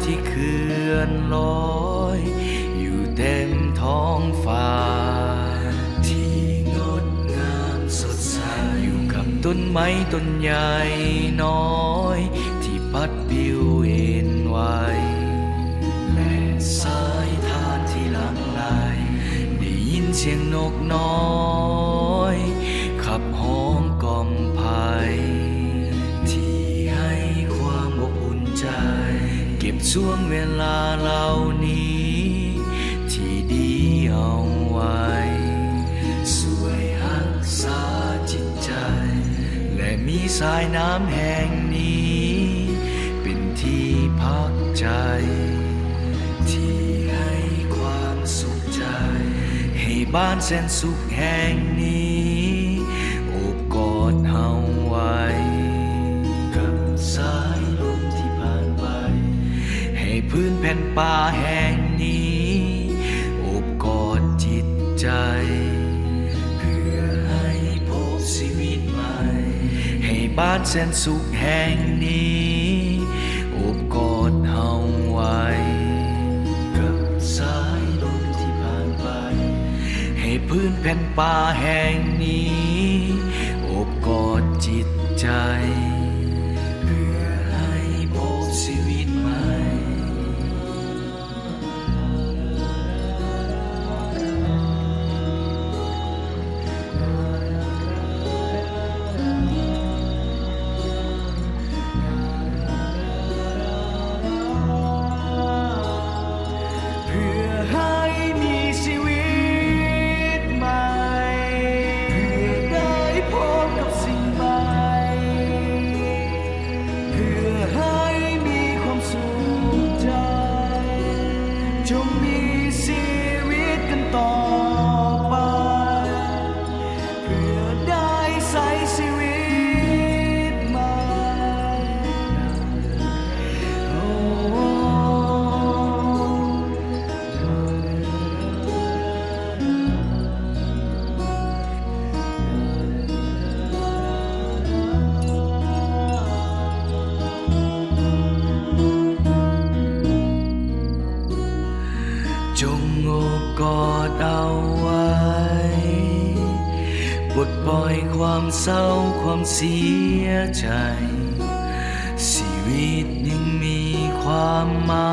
ที่เคลื่อนลอยอยู่เต็มท้องฟ้าที่งดงามสดใสอยู่กับต้นไม้ต้นใหญ่น้อยที่พัดปิวเอ็นไหวและสายทานที่หลั่งไหลได้ยินเสียงนกน้อยขับห้องกล่อมภัยที่ให้ความอบอุ่นใจเก็บช่วงเวลาเหล่านี้ที่ดีเอาไว้ช่วยรักษาจิตใจและมีสายน้ำแห่งนี้เป็นที่พักใจที่ให้ความสุขใจให้บ้านแสนสุขแห่งนี้โอบกอดเฮาไว้กับสายลมที่ผ่านไปให้พื้นแผ่นป่าแห่งนี้โอบกอดจิตใจเพื่อให้พบชีวิตใหม่ให้บ้านแสนสุขแห่งนี้โอบกอดเฮาไว้กับสายลมที่ผ่านไปให้พื้นแผ่นป่าแห่งนี้โอบกอดจิตใจเพื่อให้พบชีวิตใหม่เพื่อให้มีชีวิตใหม่เพื่อได้พบกับสิ่งใหม่เพื่อให้มีความสุขใจจงมีชีวิตกันต่อไปเพื่อได้ใช้ชีวิตใหม่โอ้ จงโอบกอดเอาไว้ปลดปล่อยความเศร้าความเสียใจชีวิตยังมีความหมาย